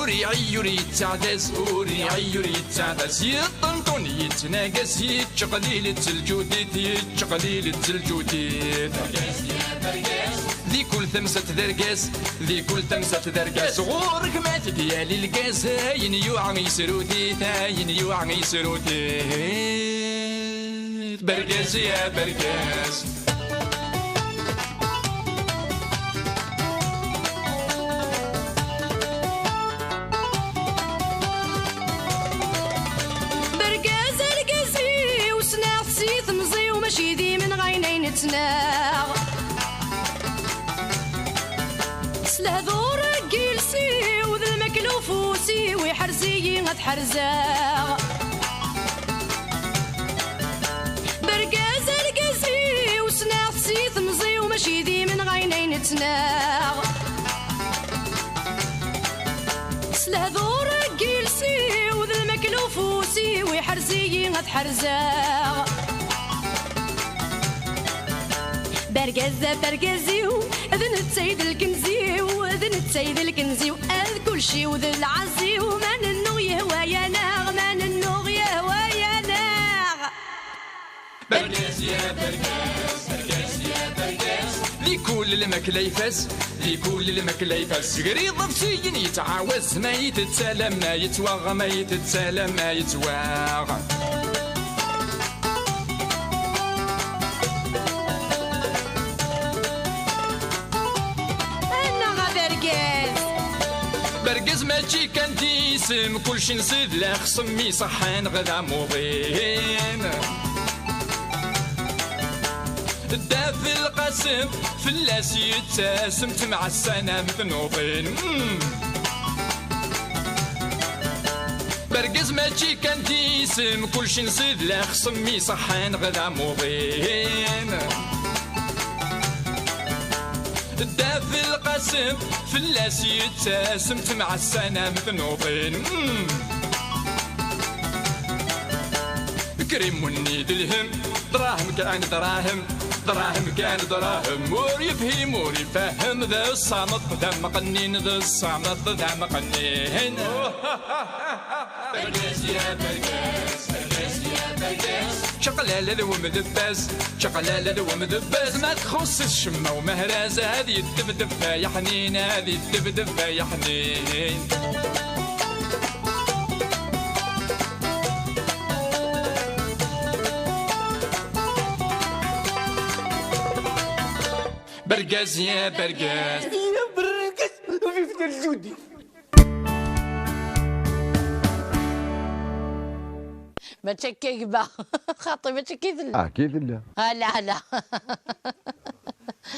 وري عيوري يتعدس وري عيوري يتعدس يطنطن يتناقص يتشقليل الجوديت يتشقليل الجوديت ذي كل ثمسة درقاس ذي كل ثمسة درقاس غورك ما تديالي القاس هاين يوعى يسرودي هاين يوعى يسرودي برقاس يا برقاس برقاس القاسي وسناع سيث مزي وماشي ذي من غينين تناغ سلهذور جيلسي وذا المكلوفوسي ويحرزي غتحرزاغ برقاز القاسي وسناع سيث مزي وماشي ذي من غينين تناغ سلهذور جيلسي وذا المكلوفوسي ويحرزي غتحرزاغ برقازة برقازيو اذن التسيد الكنزيو اذن التسيد الكنزيو اذ كل شي وذا العزيو ما ننو يهوى يا ناغ ما ننو يهوى يا ناغ برقاس يا برقاس برقاس يا برقاس لكل المكلا يفاس لكل المكلا يفاس قريض بسين يتعاوز ما يتسالم ما يتواغ ما يتسالم ما يتواغ برقز ماشي كان ديسم كلشي نصيد لا خصمي صحان غدا موضين داف القاسم فلاس يتسم تمع السنة مثنوضين برقز ماشي كان ديسم كلشي نصيد لا خصمي صحان غدا موضين داف القاسم فلاس يتسم تمع السنة مثنوضين كريم ونيد الهم دراهم كان دراهم دراهم كان دراهم مور يفهم مور يفهم ذا الصامت ذا مقنين ذا الصامت ذا مقنين برقاس يا برقاس برقاس يا برقاس شقلالة ذو مدباز شقلالة ذو مدباز ما تخص الشمة ومهرازة هذه الدبدب يا حنين هذه الدبدب يا حنين برقاس يا برقاس يا برقاس وفي فتى الجودي ما تشكيك با خاطي ما تشكي ذلا كيف لا لا لا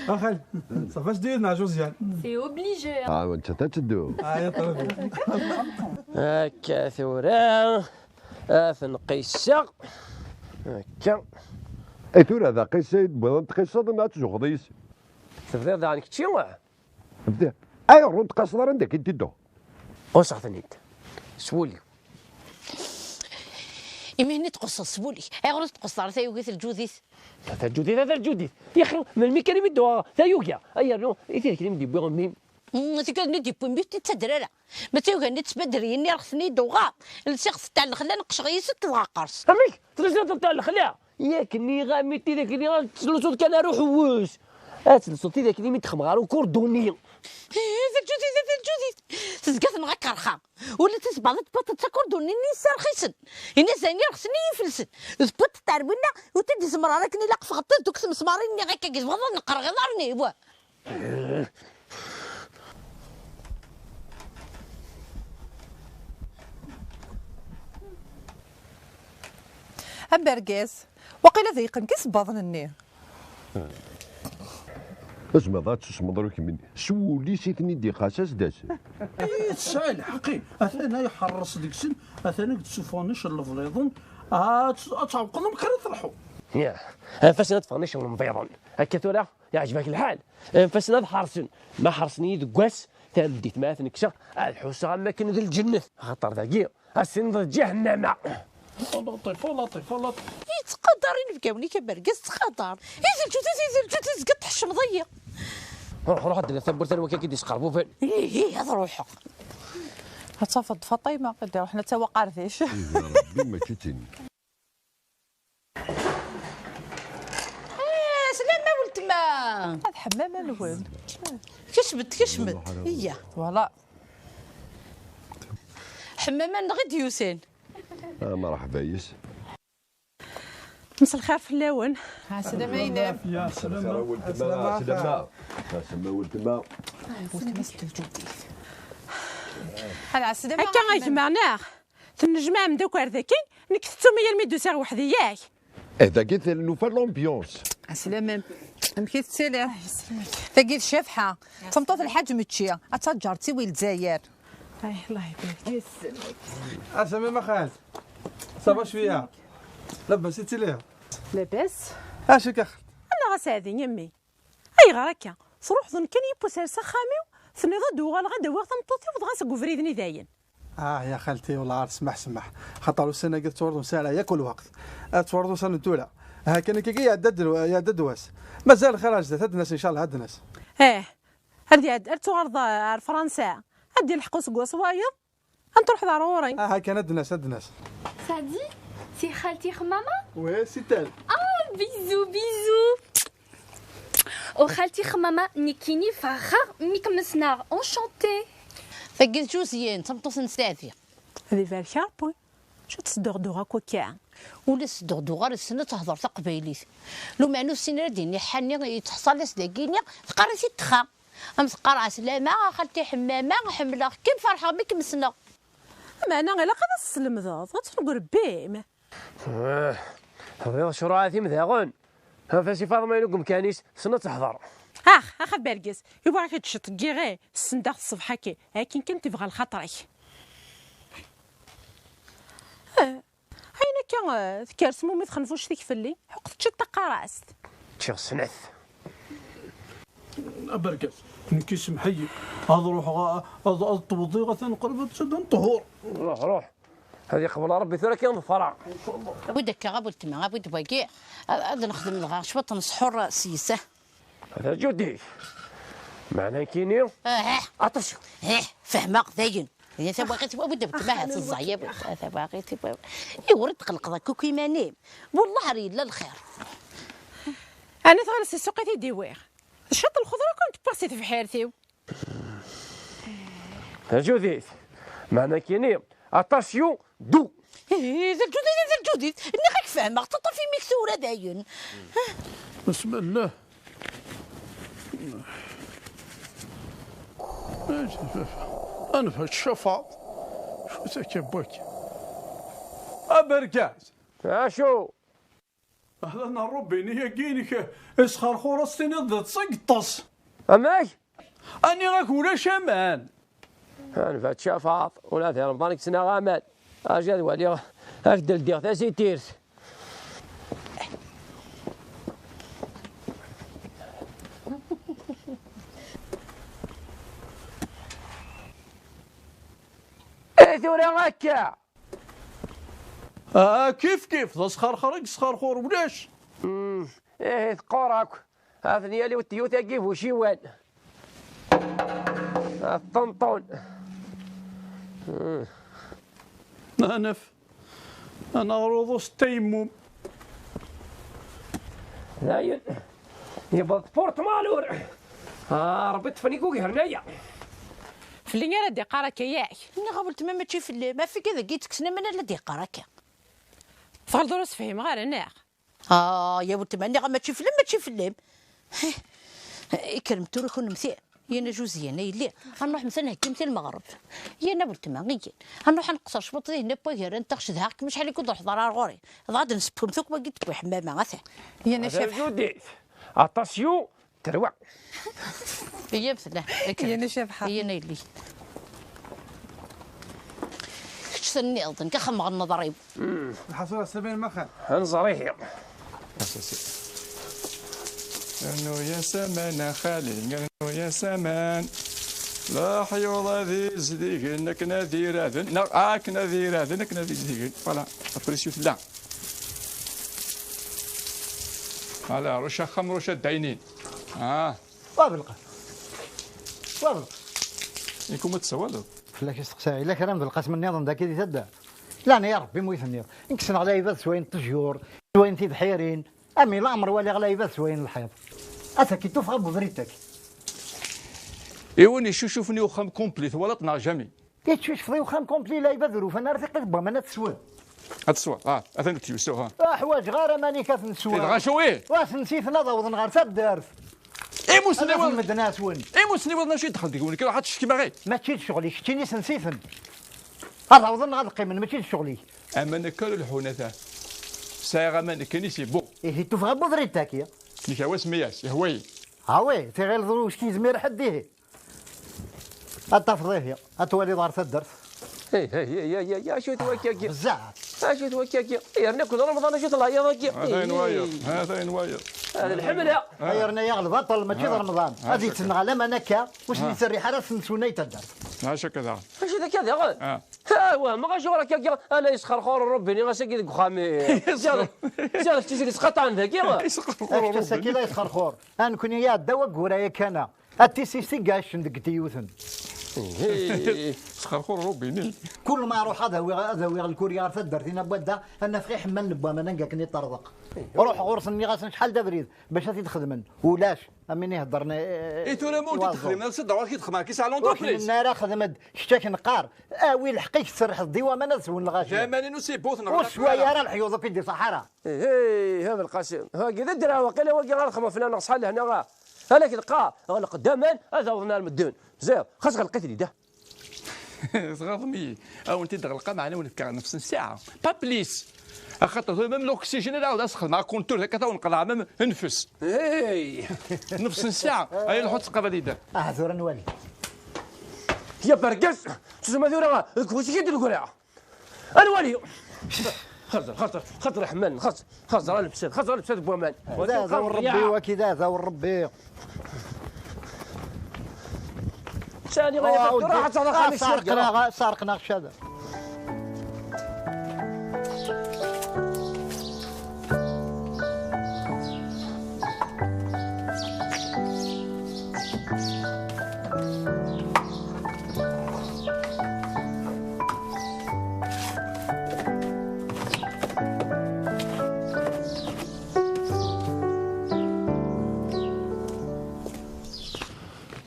اخي صافاش داير مع جوزيان سي اوبليجي وانت تتدو يا طرفي هكا ثورة فنقيسة هكا اي ثورة هذا قيس بغا تقيسة ما تجوغديس تفضل عنك تشيوا بدا اي رونت قصدر عندك انت دو قصة ثنيت سولي إمهني تقص سبولي غرس تقص على ثايوغيث الجوذيث هذا الجوديث هذا الجوديث يا اخي من الميكانيم الدواء ثايوغيا اي نو يثير كلمه دي بوغ ميم تقول ندي بوين بيت تتدرى ما تيوغا نتبدري اني رخصني دوغا الشخص تاع الخلا نقش غيس تلغاقرس اميك ترجع تاع الخلا ياك ني غاميتي ذاك اللي تسلسل كان اروح ووش تسلسلتي ذاك اللي متخمغارو كوردوني هذا الجوديث هذا الجوديث تزقث نغا كرخا ولا تسبع تبط تكوردوني ني سرخيسن اني زاني رخصني يفلسن تبط تعربنا وتدي سمرارا كني لاق فغطت دوك سمسمارين ني غاكا كيز بغض نقر غضارني وا برقاس وقيل ذي قنكس باظنني اسمع ذات تسمضروك مني سولي سيتني دي قاساس داس سائل حقي اثنا يحرص ديك السن اثنا تسوفونيش الفليضون تعوقهم كرا تروحوا يا فاش ندفعني شغل مبيضون هكا ثورة يعجبك الحال فاش حرسن ما حرسني دكواس تبديت معاه نكشا الحوسه ما كان ذي الجنة خطر ذاكي السن ذا جهنم لطيف لطيف لطيف يتقدرين بكوني كبرقص تقدر إذا الجوتيز قد حش مضيق روح هاد الثبور ثاني وكا كيدي يسقربوا فين إيه هذا روحه تصفد فاطمه قدر حنا تا وقارثيش. يا ربي ما تتني. سلامة ولد ما هذا حمام الاول كشمت هي فوالا حماما غير ديوسين. مرحبا يس. مسا الخير في اللون. السلامة ينام. يا سلام. ولد ما سلامة. سلامة ولد ما. هذا على السلامة. هكا غيجمعناه تنجمع من دوك ذاكي نكتو 100 الميدوسير وحدي ياك. هذا كيف نوفا لومبيونس. السلامة. مكيت تسيلي. ثقيل الشفحة. تمطوط الحاج متشي. أتجرتي ويل زاير. الله يبارك يسلمك. اسامي ما خالت صافا شويه لاباس انت ليها لاباس اش كاخ انا غاسعدي يمي اي غراكا تروح ظن كان يبوسر سخامي ثني ضد وغال غدا وقت مطوطي وضغاسك وفريدني داين. يا خالتي والله سمح خاطر السنه قلت توردو ساعه ياك الوقت توردو سنه الاولى ها كان كي يا ددواس مازال خراج هاد الناس ان شاء الله هاد الناس هادي ارتو غرض فرنسا هادي الحقوس كواصوايض انتروح ضروري كان هاد الناس سادي سي خالتي خماما. وي سي تال. بيزو وخالتي خماما نيكيني فخر ميك مسنار اونشونتي. ثقيل جوزيين تمطوط نسافي هذي فالكار بوي شو تصدق دوغا كوكا ولا صدق غير السنه تهضر تقبيليت لو معنو السنه ديني حاني يتحصل لي صداقيني تقرا تخا ام تقرا سلامه خالتي حمامه حمله كيف فرحه بك مسنا معنا غير قد السلمضات غتنقول بيم هذا شراعتي مذاغون فاسي فاطمه ينقم كانيس سنه تحضر اخا باركيس يبغى كتشط كيغي السنداخ الصبحه كي لكن كنت تبغى الخطري هاينا كان ذكر سمو ما تخنفوش فيك فلي حقت تشط قراست تشيغ سنث بركات نكيس محيي هذا روح التوضي غتنقلب تشد طهور. روح هذه قبل ربي ثورة كان الفرع ودك غابل تما غابل باقي هذا نخدم الغا شبط نسحور سيسه هذا جودي معناه كينيو عطش فهمك زين اذا انت باغي تبغى بدا بتباع الزعيب انت باغي تبغى يورد قلق كوكي ما نيم والله ريد لا الخير انا تغلس السوق ديوير شط الخضره كنت باسيت في حيرتي جودي معناه كينيو اتاسيون دو ذا الجودي اني غيك فاهمه تطفي في مكسوره داين بسم الله. انا في الشفاط شو تكبك بركات شو هذا ربي يقينك اسخر خورستيني ضد سقطس اماي اني راك ولا شمان انا فات شفاط ولا في رمضان سنه غامل اجي ولي هكذا الدير ثاسي تيرس ثورة هكا كيف ذا سخر خرج سخر خور ولاش ثقورك هذا نيالي والتيوتا كيف وشيوان الطنطون انا غروض التيمم زاين يبغى سبورت مالور ربي تفنيكو هرنايا فلي غير دي قراك ياك انا غابلت ما تشي في ما في كذا قيت كسنا من الذي قراك فغل دروس فهم غير انا يا ولد ماني غا ما تشي في ما تشي في الليم كرمتو لكم مثال يانا جوزي انا يلي غنروح مثلا هكا مثل المغرب يانا ولد ما غير غنروح نقصر شبط هنا بوغير نتخشد هاك مش عليك نروح ضرار غوري غادي نسبهم ثوك ما قلت بو حمامه غاثا يانا شاف جودي اتاسيون تروع هي مثلا يانا شاف يانا يلي شتني اظن كخم النظري الحصوله 70 مخا هنزريه انو يا سمان خالي انو يا سمان لا حيوض ذي زديك انك نذير اذن اك نذير اذنك نذير زديك فوالا ابريسيو لا على رشا خمر رشا الدعينين وابلقى يكون متسوالو فلاك يستقسى الا كلام القسم النظام ذاك اللي تدا لا انا يا ربي مويت النير نكسن على يبات سوين طجور سوين تيد حيرين امي الامر ولي على يبات سوين الحيض اتاكي توفى بفريتك ايوني شوفني وخام كومبليت ولا طنا جامي كيتشوش فضي وخام كومبلي لا يبذروا فانا رثق بها ما تسوى هتسوى اثن تيوسو ها حوايج غير ماني كتنسوى غاشوي واش نسيت نضوض نغار تدارت اي موسني ولا المدنات وين اي موسني ولا شي دخل ديك كي واحد تشكي باغي ما تشيل شغلي شتيني نسيتن هذا وظن غاد القيمه ما تشيل شغلي اما نكلوا الحونثه سايغا ما كاينش سي بون ايه تفغى بضريتك يا كيف هو سمياس هوي هاوي تي غير ضروش كي زمير حديه اتفضيه اتولي دار تدرت يا شو توكاكي بزاف شو توكاكي غيرنا كل رمضان شو طلع يا ضكي هذا نواير هذا نواير هذا الحمله غيرنا يا البطل ماشي رمضان هذه تنغى لما نكا واش اللي سري حرس نسوني تدرت هاشا كذا واش هذا كذا غاد ها ما غاش وراك انا يسخر خور ربي غاساكي ديك خامي جالس تجري سقط عن ذاك يسخر ساكي لا يسخر خور انا كوني يا دواك ورايا كان التيسيسي كاش ندك تيوثن سخر خور ربي كل ما اروح هذا ويا الكوريا تدرتينا بودا انا في حمل نبا ما نلقاك ني طرزق روح غرسني غاسن شحال دا بريد باش تخدمن ولاش اميني هضرنا اي تو لا مول تخدم نفس الدوار كي تخدم كي سال لونتربريز النار خدمت شتاك نقار وي الحقيق تسرح الديوان انا نسول الغاشي جمالي نو سي بوث وشويه راه الحيوض كيدير صحراء هذا القاسم ها كذا درها وقيلا واقي غير خما فلان صحال هنا هلا كتلقى قداما هذا وضنا المدون زين خاصك القتل ده صغاضمي او انت تغلق معنا ونفكر نفس الساعه با بليس خاطر ميم الاكسجين اللي عاود اسخن مع كونتور هكا ونقلع ميم نفس نفس الساعه هاي نحط قبل ثورة نولي يا برقص تسمى ثورة واش كيدير القرعه الوالي خاطر حمان خاطر البسات بوامان ذا ربي وكذا ذا ربي ثاني غير راح تصدق خميس سارقنا هذا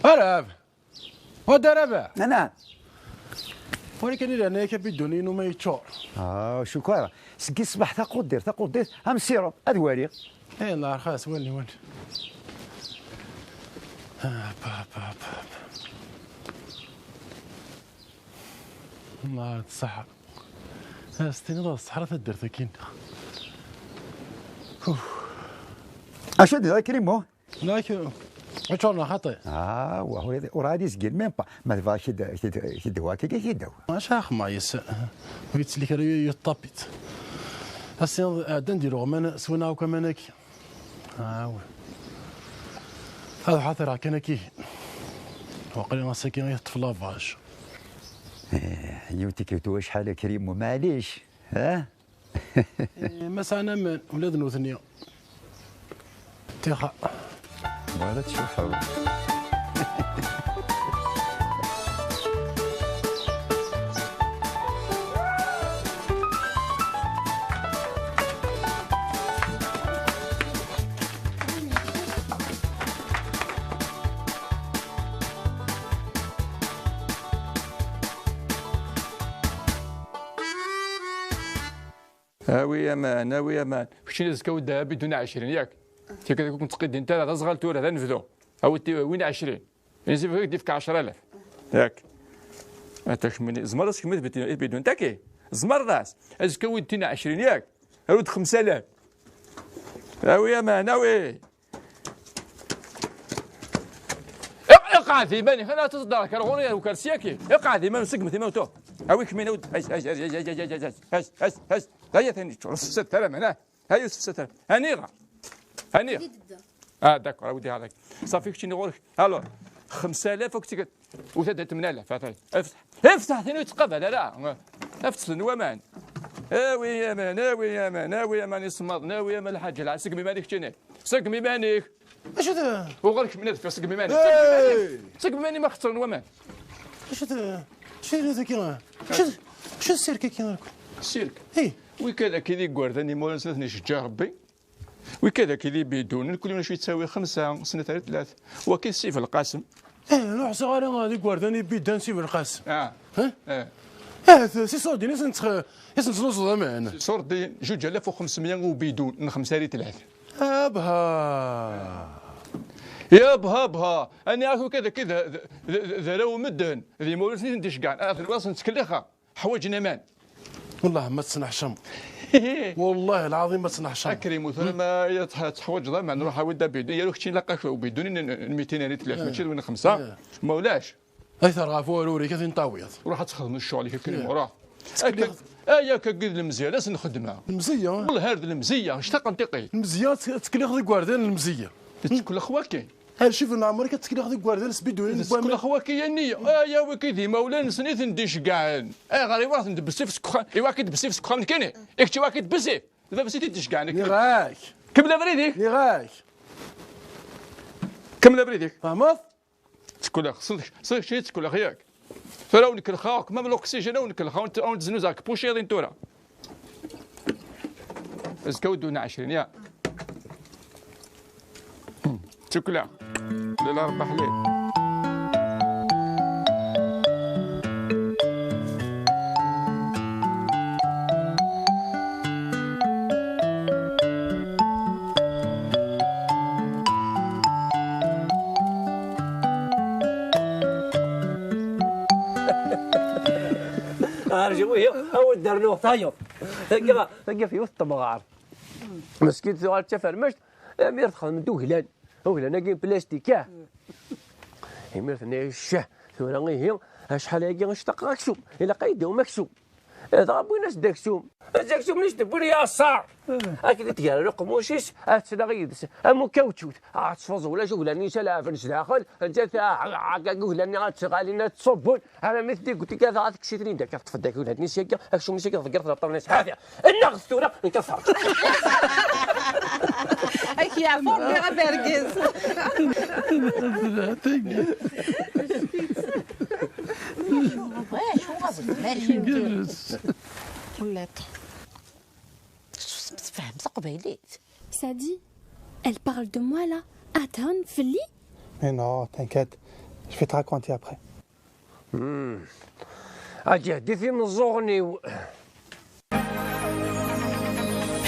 أراب ودربه نعم ولكن إذا أنا كبدوني إنه ما يتشور شكرا سكي صباح تقدر هم سيرو أدواري إيه الله رخاص ولي الله تصحى استنى الصحراء تدير ثكين أشو دي كريمو لكن شلون خطأ وهو ورادي سجل مين ما تبغى شد واكي كيدو ما شاخ ما يس قلت لك يطبط أصلا دنديرو من سوينا وكمانك هذا حاضر كانكي وقال ما ساكن يطفلا فاش يوتي كيتو شحال كريم ومعليش ها مسانا من ولاد نوثنيا تيخا ولا تشوفها هاوي يا مان فشي نزكاو الذهب بدون 20 ياك كي كنت تقد انت هذا صغال تور هذا نفذو او وين 20 ينزل فيك ديفك 10000 ياك اتاك من زمر راسك بدون تاكي زمر راس ازكاو دينا 20 ياك عاود 5000 هاوي يا مان هاوي اقعد في بالي خلينا تصدر كرغوني وكرسياكي اقعد ما مسك مثل موتو هاويك من ود هاي هيا ثاني شوف 6000 هنا هاي 6000 هنيغه داكور ودي هذاك صافي شي نقول لك الو 5000 وكتي وثلاثه 8000 افتح ثاني تقبل لا افتح الومان هاوي يا مان يصمد ناوي يا مان الحاج العاد سقمي مانيك تشني سقمي مانيك اش هذا وغيرك من هذا سقمي مانيك سقمي ماني ما خسر الومان اش هذا شنو هذا كي شو السيرك كي راكم السيرك ايه وكذا كذي قوارداني مولا سنة شجع ربي وكذا كذي بدون كل يوم شويه تساوي 5 سنة 3 وكي السيف القاسم نوع صغار غادي قوارداني بيدان سيف القاسم ها سي صوردين يسنتلوز ضمان صوردين 2500 وبدون 5 3 بها يا بها انا عارف كذا كذا ذراو مدن ذي مولا سنين نديش كاع اخر راس نتكلخها حوايجنا مان والله ما تصنع شم والله العظيم ما تصنع شم اكرم مثلا ما تحوج ضمان نروح ودا بدون يا اختي نلقى وبدون 200 3 ماشي وين 5 مولاش ايثر غافور وري كثين طاويض روح تخدم الشغل كريم وراه ايا كقد المزيه لاش نخدمها المزيه والله هذه المزيه اشتاق نطيقي المزيه تكلي خذ كواردان المزيه كل اخواكي هل شوف العمر كتكلي خذ كواردان سبيدو كل اخواكي يا نيه يا وكيدي مولانا سنيت نديش كاع غير واحد ندبسي في سكخان ايوا كيدبسي في سكخان كاين اكتي واحد كيدبسي دابا بسيتي تديش كاع غاك كمل بريديك غاك كمل بريديك فهمت تكون صدق شي تكون ياك فراو نكلخاك ما الاكسجين ونكلخاو ونتزنو زاك بوشي غادي نتورا اسكو دونا 20 يا تكلا لا ربح ليه ارجويه هو درنوه طايو تلقى في وسط الطبغار مسكين سؤال تفرمشت امير تخدم دوهلان هلان كاين بلاستيكاه امير ثني الشه ثورا هي شحال هاكي غنشتاق غاكسوم الا قيدو مكسوم هذا بغينا داكسوم داكسوم ليش تبري يا صار اكيد تيار رقم وشيش تلاغي امو كاوتشوت تصفز ولا شو ولا نيسا لا فنش داخل انت هكا ولا غتغالينا تصبون انا مثلي قلت لك هذا غتكسيتني داك تفداك ولا نيسا اكشو نيسا كتفكر ترطب الناس حافيه النغص ثورا انكسر هيك يا فورمي غبرقز شو غادي ماشي ندير ولات فهم قبيليت Sadi, elle parle de moi là. Attends, Feli. Mais non, t'inquiète, je vais te raconter après. اجي حديثي من الزغني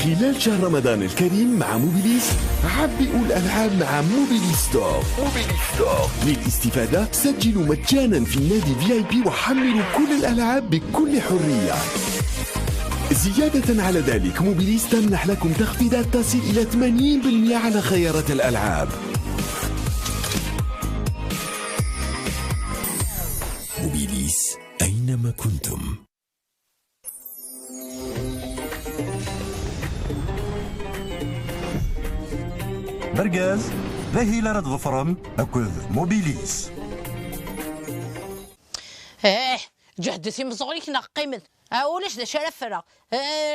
خلال شهر رمضان الكريم مع موبيليس عبئوا الألعاب مع موبيليس ستور. للاستفادة سجلوا مجانا في النادي VIP وحملوا كل الألعاب بكل حرية. زيادة على ذلك موبيليس تمنح لكم تخفيضات تصل إلى 80% على خيارات الألعاب. موبيليس أينما كنتم. برقاز باهي لا رد ظفرم أكل موبيليس. جهدتي من صغري كنا قيمت ولاش دا شرف فرا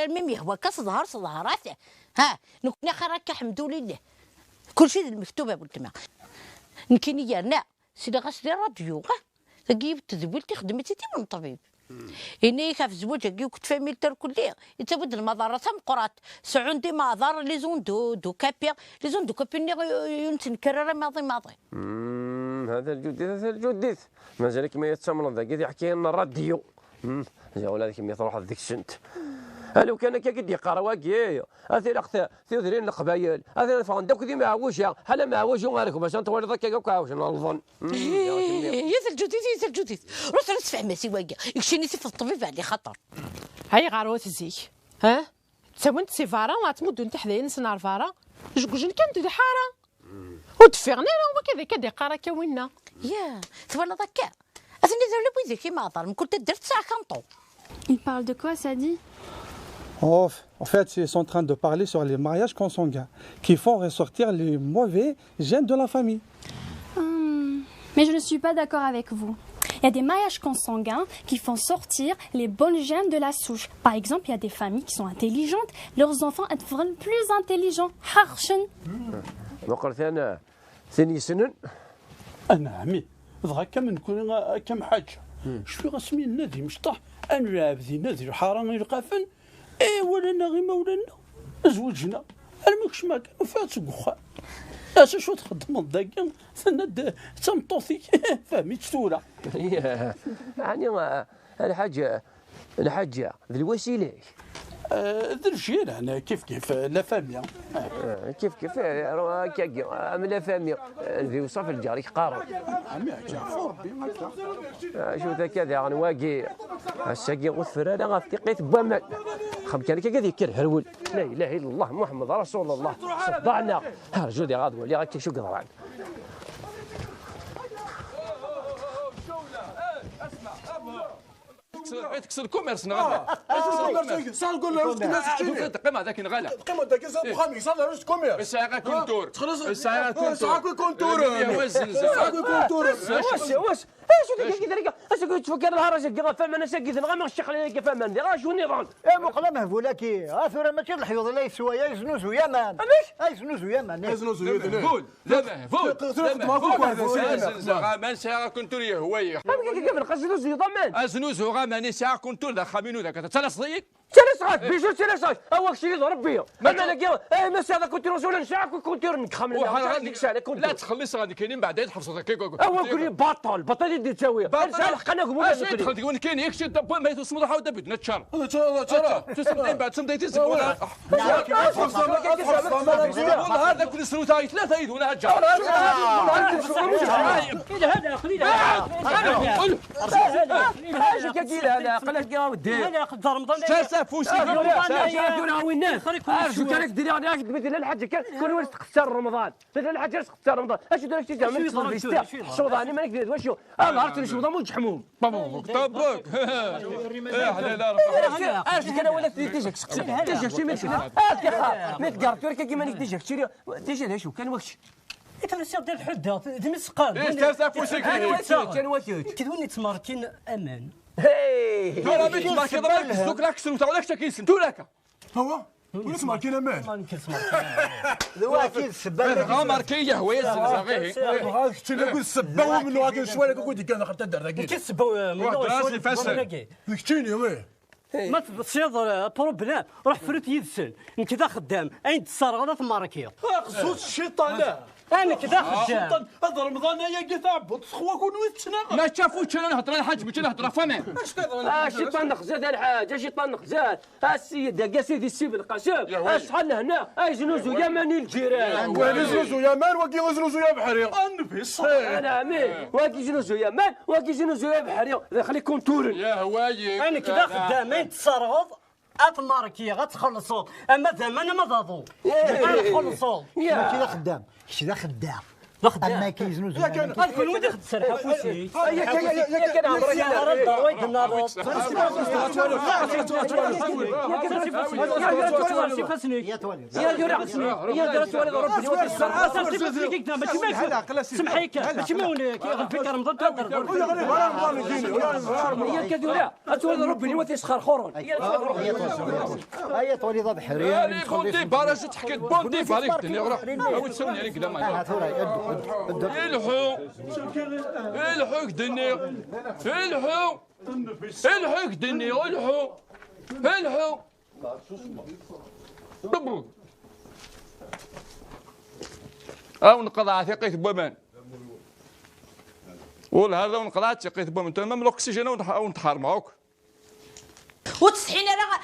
المهم هو كصظهر صظهراته نكون خيرك الحمد لله كل شيء المكتوبه بالتما نكيني يرنا سيدي غاسدي راديو تجيب تزولتي خدمتي من طبيب إني كاف زوجك كنت في ميلتر كلية يتبدل المضارات مقرات سعودي مضار لي زون دو كابير لي زون دو كابير ينتن كرر ماضي هذا الجديد مازال كما يتسمر ذاك يحكي لنا الراديو ولا كما تروح ذيك السنت لو كان كي يقرا واكي اثير اختي ثيرين القبايل اثير فندق ذي معوشه حلا معوش ومالك باش نطول ذاك كاوش نظن يا الجديد روح تفهم سواقه يكشيني في الطبيب على خطر هاي غاروت زيك تسوين سيفارا ما تمد انت حدايا نسنار فارا جوجن كانت دي حاره ودفيغني راه كذا قرا كوينا يا تولى ذاك اثني دار لي بيدي كيما عطر كنت درت ساعه كنطو. Il parle de quoi, Sadi? En fait, ils sont en train de parler sur les mariages consanguins qui font ressortir les mauvais gènes de la famille. Mais je ne suis pas d'accord avec vous. Il y a des mariages consanguins qui font sortir les bonnes gènes de la souche. Par exemple, il y a des familles qui sont intelligentes, leurs enfants deviennent plus intelligents. Harchen. وقلت أنا ثاني سنن أنا عمي ضغا كم نكون كم حاجة شفي غاسمي النادي مشطح أنلعب ذي نادي الحارة يلقافن ولا غير مولانا زوجنا أنا ماكش ما كان فات وخا اش شو تخدم الضاكا سند تمطوثي فهمي تشتوره يعني الحاجة ذي الوسيلة ذي الجيل أنا كيف لا فامية كيف لا فامية ذي وصف الجاري قارب شو ذا كذا يعني واقي الساقي غثر أنا غفتقيت بمال خم كان كذا ذيك الهرول لا إله إلا الله محمد رسول الله صدعنا رجولي غاضب اللي غاكي شو قدران تكسر الكوميرس نغلا صار نقول له قيمة ذاك نغلا قيمة ذاك صار بخامي صار له كوميرس الساعة كونتور الساعة كونتور واش شو ذيك كذا اش قلت تفكر الهرجه كذا فما انا ساكت نغا ما الشيخ عليك فما ندير شو النظام مقلا مهفولاكي اثر ما كاين الحيوض لا يسوى يا يزنوز ويا مان يزنوز ويا مان يزنوز ويا مان لا مهفول غامان ساعة كونتور يا هوايه كيف نقصدوز يضمن ازنوز غامان ساعة كونتور ذا خامينو ذاك تلصيك تلصات بيجو تلصات اول شيء يضرب بيا ما نلقى ما هذا كنت رسول نشاك كنت نخمن لا تخلص غادي كاينين بعد يتحفظوا هكاك اول كل بطل يدي تسوي خلينا نقول اش تدخل تقول كاين يكشي دابا ما يتصمد حاول دابا بدنا تشار تسمع بعد تسمع تسمع هذا كل سنه تاعي ثلاثه يد ولا هجر هذا خلينا اش كاين هذا قالك يا ودي هذا قدر رمضان فوسي وين ارجو كانك ديري انا مثل الحاج كان ورث تخسر رمضان مثل الحاج تخسر رمضان اش داك الشيء زعما شوضاني ما نقدر واش انا عرفت شوضان مو حموم طبك لا اش كان ولا تيجيك شي ما تقارك كيما نقدر تشري ديجا شو كان وقت انت السير ديال الحده دمسقان كان وقت كيدوني تماركين امان ترى بيت ماركي ضربك سلوك راك سلوك ولا كيسن تولاك هو وليس ماركين امان ما نكرس ذواكي السبه غا ماركيه هو يزغيه هاك تشلك السبه منو هاك شويه كنت كان خرت الدار ذاك كيسبوا منو راسي فاسر كتيني وي ما تصير بروبليم روح فريت يدسن انت كذا خدام اين تصار غدا تماركيه خصوص الشيطان انا كذا خدام هذا رمضان يا كتاب تخوا كون ويتشنا ما شافوش انا نهضر الحاج مش نهضر فمه الشيطان نخزاد الحاج الشيطان نخزاد السيد يا سيدي السيب القاسم شحال هنا زنوزو يماني الجيران وين زنوزو يمان وكي زنوزو يا بحري النبي صحيح انا امين واكي زنوزو يمان واكي زنوزو يا بحري خليك كونتور يا هوايه انا كذا خدام اين تصار اتماركيه غتخلصوا اما زمان ما ضاضوا غتخلصوا كذا خدام كذا خدام اما كيزنوز غتكون وين خد السرحه فوسي يا كان عمرك يا الدار وين النار يا دير ربي سمحيك ماشي مولك غنفيك رمضان تهضر يا كدورا اتولد ربي اللي تيسخر خورون هيا تولي ضب حريم يا بوندي باراج تحكي بوندي بالك الدنيا غرا او تسولني عليك كذا ما الحق دنيا الحق دنيا الحق طبو او نقضى ثقيت بومان وهذا ونقضى ثقيت بومان تمام الاكسجين ونتحار معاك وتصحين راه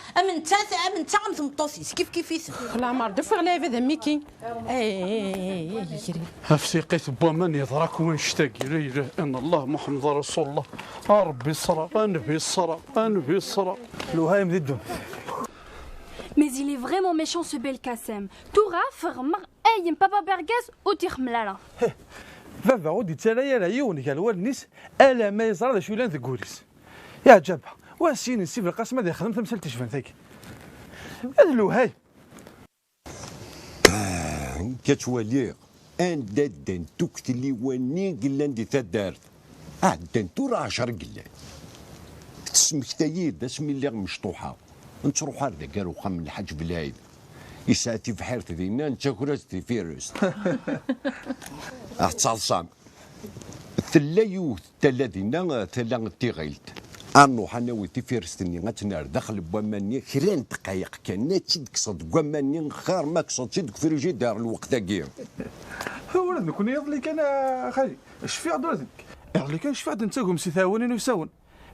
من تاع مطوسيس كيف لا مار دفع لا هذا ميكي هفسيقيت بومان يضرك وين اشتاق لا اله الا الله محمد رسول الله ربي الصرا النبي الصرا النبي الصرا الوهايم ذي الدم. Mais il est vraiment méchant ce Belkacem. Toura, فرمر أي بابا برغاز وتيخ ملالا. فافا ودي تسالا لا يونك الوالنيس ألا ما يزرع شو لان ذكوريس. يا جابها واسين السيف القاسم هذا خدمت مثل تشفن ثيك. هذا الوهاي. كتولي ان دادن توكتلي وني قلان دي تدارت دان تورا 10 قلان تسمكتايد اسمي اللي مشطوحه نتروح هذا قالوا خم الحاج بلايد يساتي في حيرتي دينا انت كراتي فيروس تصلصام ثلا يوث تلذينا ثلا تيغيلت نروح انا ويتي فيرستني غتنار داخل بواماني كران دقايق كان تشد قصد بواماني خير ما قصد تشد فريجيدار الوقت كير هو نكون يضلي كان خالي الشفيع دورتك يضلي كان الشفيع نتاكم سي ثاونين ويساون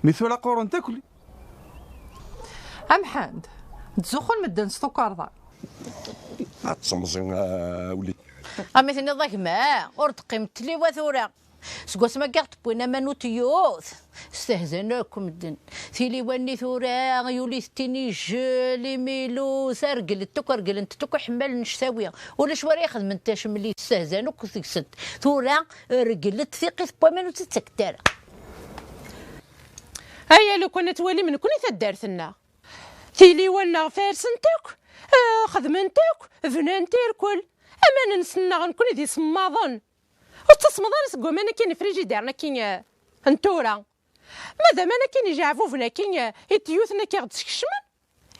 مثل قورن تاكلي امحمد تزوخون مدن ستوكارضا تصمزين ولي مثلني ضاك ما ورد قيمت لي وثورة سكوس ما قاعد بوينا منو تيوث استهزناكم الدن ثيلي وني ثورة يولي ستيني جلي ميلو سرقل التكرقل انت تكو حمال نشتاوية ولا شواري ياخذ من تاش ملي استهزنوك وثقسد ثورة رقلت ثيقي ثبوا منو تتكتر هيا لو كنا توالي من كوني تدارثنا ثيلي وانا فارسنتك خدمنتك فنانتي الكل اما ننسنا غنكون ذي صماضن وتصمضان سكو مانا كاين فريجيدارنا كاين انتورا ماذا مانا كاين يجعفوفنا كاين يتيوثنا كي غتسكشمن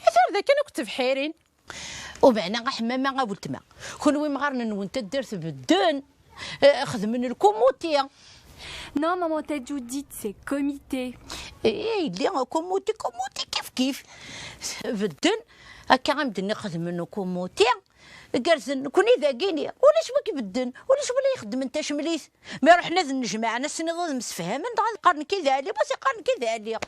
اثار ذاك انا كنت بحيرين ومعنا غا حمامه غا ولتما كونوي مغارنا نونتا دارت بالدن خدمن الكوموتي Non, maman, t'as dû dire c'est comité. ايه اللي كوموتي كيف بالدن هكا غنبدا ناخذ منو كوموتي قرزن كوني ذاقيني ولاش ما كيبدن ولاش ولا يخدم انت شمليت ما رحنا نجمع ناس نضاد مسفهمين قارن كذا علي بس قارن كذا علي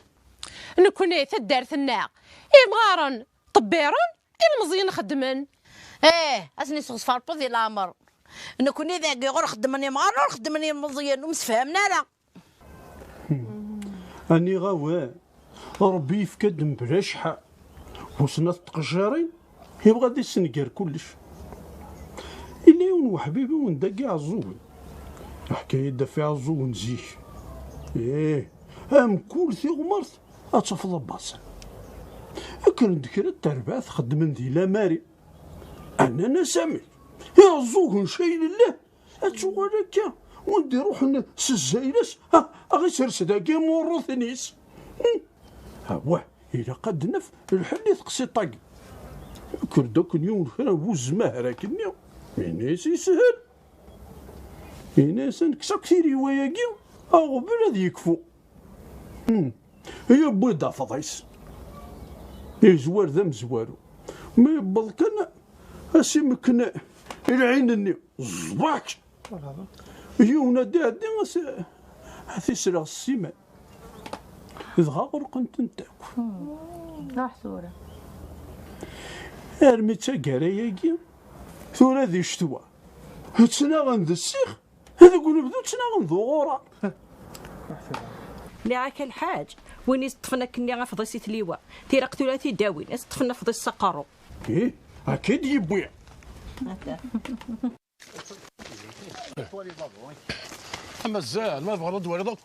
نكون تدارثنا اي مغارن طبيرن المزيان خدمن اسني صفار بوذي الامر نكون ذاقي غير خدمني مغارن خدمني مزيان ومسفهمنا لا اني غوا ربي يفكد بلا شحال وسنا تقجرين يبغى دي السنكر كلش إلا يون وحبيبي وندقي عالزوين حكاية دافع عالزوين زيك كل ثي غمرت أتفضل باصا أكن ذكر الترباث خدمن ذي لا ماري أنا سامي يا الزوين شايل الله أتشوغل هكا وندي روح سزايلس أغي سرسدا كي مورو ثنيس واه إلا قد نف الحل تقسي طاقي كل دوك اليوم خير بوز مهرة كنيو ميناس يسهل ميناس نكسا كثير يواياكي أغبل هذ يكفو هي بيضا فضيس يزوار ذا مزوارو ما يبض كان أسي مكنا العين الزباك يونا دادي هاثي سرغ السيمان إذا غرقنت نتاكو نحسورة ارميتها كراياكي ثورا ذي شتوى تسناغن ذا السيخ هذا يقول بدو تسناغن ذو غورا اللي عاك الحاج وين يصطفنا كني غافضي سيت ليوا تيرق ثلاثي داوين يصطفنا فضي السقارو اكيد يبويع مازال ما بغا نضوي رضا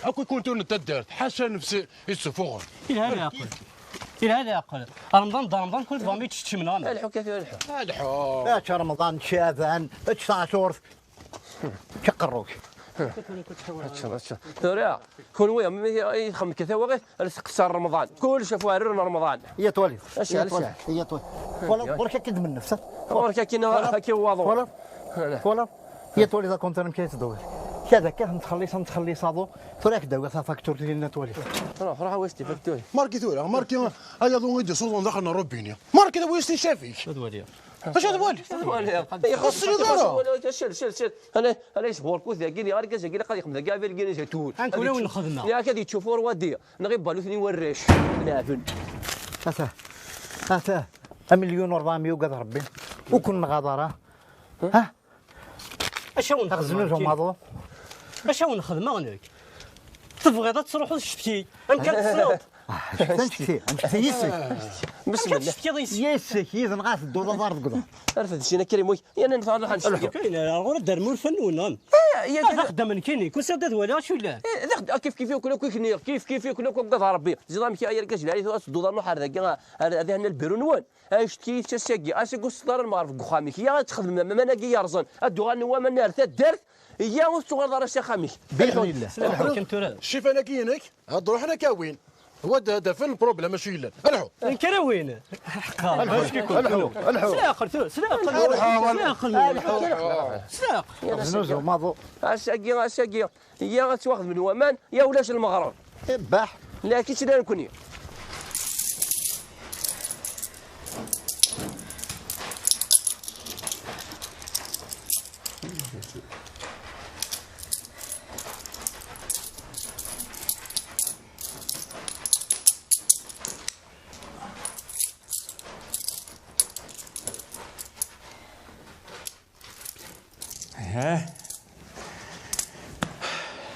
هاكو يكون تون تدارت حاشا نفسي يسفوغ الى هذا ياكل الى هذا ياكل رمضان كل فامي تشتمنا الحو كيف الحو يا رمضان شاذان تشعشور كقروك ثوريا كل ويا يخم كذا وغير قصار رمضان كل شافوا رمضان هي تولي هي تولي ولا كد من نفسه ولا كي واضح ولا هي تولي ذا كنت انا مشيت تدور كذا كيف نتخلي صادو تراك داوي فاكتور ديالنا تولي روح ويستي فاكتوري ماركي ثوريا ماركي هيا ضو يدي صوت دخلنا روبينيا ماركي ذا ويستي شافيك اش هذا والي يخصني دارا شل انا يصبر كوث ذاكيني غير كاع قال يخدم كاع في الكيني زيتون نكون وين خدمنا يا كادي تشوفوا روادي نغيب بالو ثني وريش نافن هاتا 1,400,000 وقاد ربي وكنا غادره اشاو نخزنوهم هذو اشاو نخدم غنيك تبغي تروح للشفتي كان تصوت شفتي يسك بسم الله يسك يزن غاس الدوله دار قضا عرفت شينا كريم وي انا نفعل حنشوف كاين غير دار مول فنون يا خدام من كيني كون سداد ولا شو لا كيف ياكلوا كيف ياكلوا قضا ربي زيد كي اير كاج عليه الدولار نو حار هذا هنا البيرونوان اش كيف تساقي اش قصدار المعرف قخاميك يا تخدم ما ناقي يرزن الدوغان هو من نار دارت يا وصغر دار الشيخ خاميك باذن الله شوف انا كينك هاد روحنا كاوين هو دافن بروبليم ماشي الا الحو كراوين الحو سلاق زنوزو ماضو اساقي يا غتواخذ من ومان يا ولاش المغرب باح لا كي تدار نكوني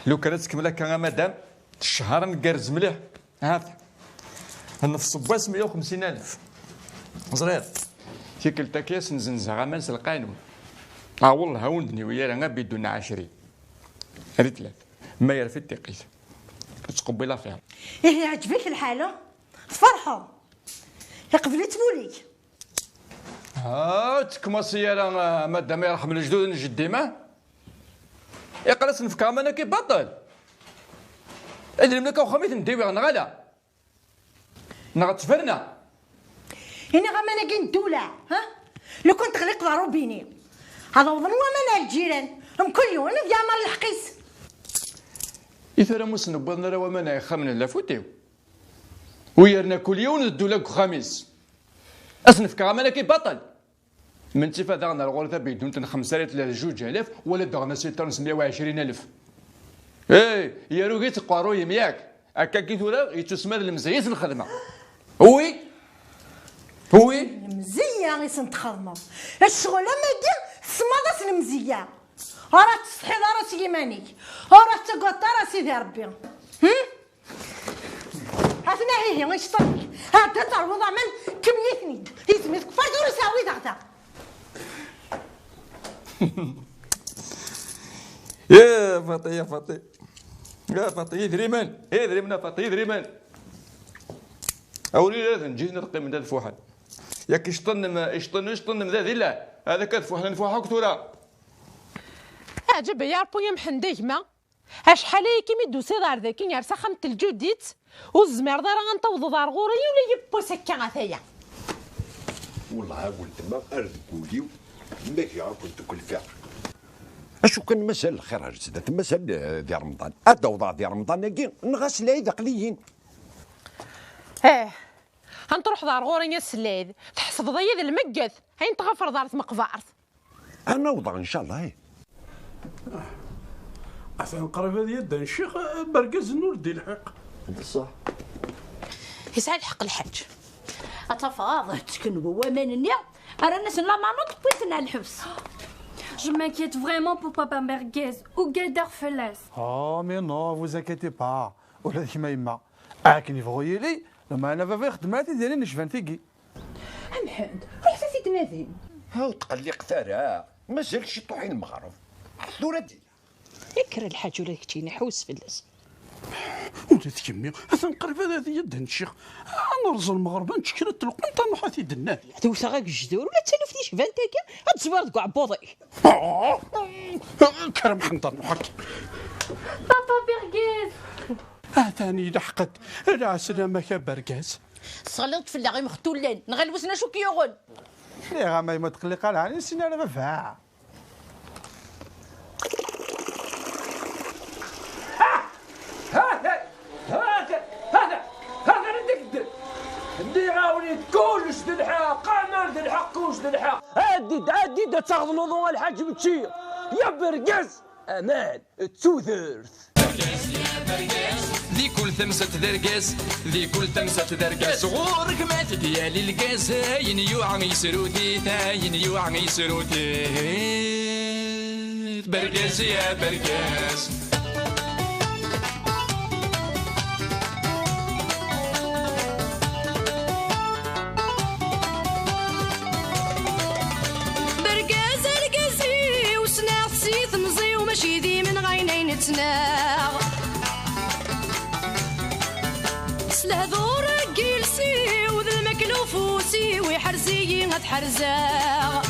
لو كانت تكمل هكا مدام الشهر نقرز مليح هذا نفس باس 150,000 زرير تيكلتا كيس نزنزها غمانس القانون والله هاوندني ويا راه بدون 20 هذه ثلاث ما يرفد التقيت تقبلها فيها إيه عجبك الحالة فرحوا قبلت موليك تكماسي راه مادام يرحم الجدود نجد ديما يقرس نفكا انا كي بطل ادري منك وخميت نديوي غنغلا نغتفرنا هنا غمانا كاين الدولة ها لو كنت غلق ضارو بيني هذا وضن ومانا الجيران هم كل يوم في عمر الحقيس إذا موسن بضنا راه ومانا يخمن لا فوتيو ويرنا كل يوم الدولة خميس أصنف كرامانا كي بطل من تيفا داغنا الغرفة بدون 5,000 ولا داغنا 620,000 يا روكي تقارو يمياك هكا كي تورا يتسمى المزيت الخدمة وي المزية غيسن تخدمو الشغل ما دير سماضة المزية راه تصحي راسي يمانيك راه تقطع راسي ذي ربي هاتنا هي غيشطرك هادا تعوض عمل كميتني يسميت كفار دور ساوي ضغطا يا فاطي يا فاطي يا فاطي يدري من فاطي يدري من اولي لازم نجي نرقي من هذا الفوحل ياك يشطن من ذا لا هذا كتفوحل نفوحك تورا عجب يا ربو يا محن ديما شحال كي مدو صدار ذاك يرسا خمت الجوديت والزمير دار غنطوض دار غوري ولا يبو سكا غثايا والله قلت ما ارذقولي ما كنت كل فعل اشو كان مسال الخير هرسدات مسال ديال رمضان الدوضه ديال رمضان ناكي نغسل عيد قليين غنروح دار غوري يا السلايد تحسب ضيد المقث هين تغفر دارت مقفارت انا وضع ان شاء الله عفوا قريب هذه يد الشيخ برقز النور دي الحق صح يسعد حق الحاج اتفاضل تكنبوا ومانني راه الناس لا مانوط بويتنا الحبس Je m'inquiète vraiment pour Papa Merguez ou Gader Felas. Oh mais non, vous inquiétez pas. ولا كيما يما كي يبغوا لي لما انا فافي خدماتي ديالي نشفان تيكي محمد روح في تنادي هاو تقلق ثرى مازال شي طوحين المغرب الثوره دي يكر الحاج ولا كتيني حوس فلاس ولد كمي اثن قريب هذه يد الشيخ نرزل المغرب نشكل الطلق انت نحاثي النادي دوسا غاك الجدور ولا تلفتي شفان تاكا غتزبر كاع بوضي كرم حنطر نحك Papa Merguez. ثاني لحقت لا سلامك برقاز صليت في اللي مختولين نغلبسنا شو كيغون يا غامي ما تقلق على نسينا على فاع هذا ندك ندي غاوني كلش ذي الحق قمر ذي الحق كلش ذي الحق عدي تاخذ الوضوء الحاج بتشير يا برقاز امان توثرث ذي كل ثمسة درقاس ذي كل ثمسة درقاس غورك ما تديالي القاس هاين يوعى يسرودي هاين يوعى يسرودي برقاس يا برقاس برقاز القاسي وسناغ سيث مزي وماشي ذي من غينين تناغ سلهذور جيلسي وذا المكلوفوسي ويحرزي غتحرزاغ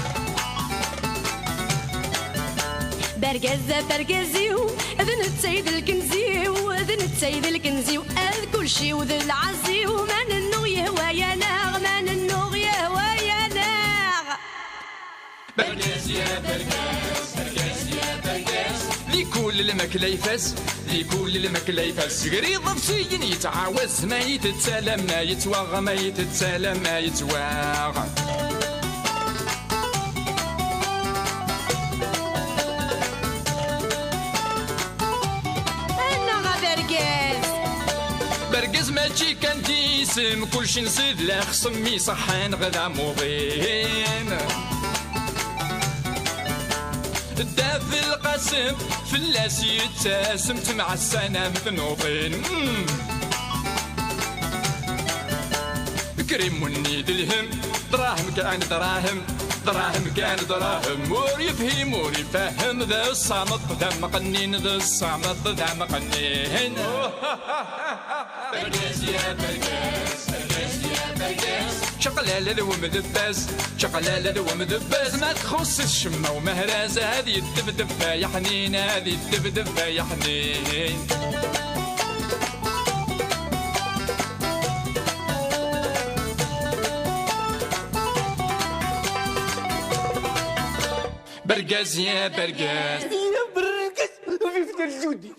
برقاز برقازيو اذن التسيد الكنزيو اذن التسيد الكنزيو اذ كل كل شي وذا العزي وما ننو يهوى يا ناغ ما ننو يهوى يا ناغ. برقاس يا برقاس برقاس يا برقاس لكل الماكلة يفاس لكل الماكلة يفاس قريض بسين يتعاوز ما يتتسالى ما يتواغ ما يتتسالى ما يتواغ. برقز ماشي كان تيسم كلشي نزيد لا خصمي صحان غدا موضين. الداف القاسم فلاس يتساسم تمع السنة مثنوطين. كريم ونيد الهم دراهم كان دراهم دراهم كان دراهم مور يفهم مور يفهم ذا الصامت ذا مقنين ذا الصامت ذا مقنين. برقاس يا برقاس برقاس يا برقاس شقلالة ذو مدباز شقلالة ذو مدباز ما تخص الشمة ومهرازة هذه الدبدب يا حنين هذه الدبدب يا حنين. برقاس يا برقاس يا برقاس وفي فتى الجودي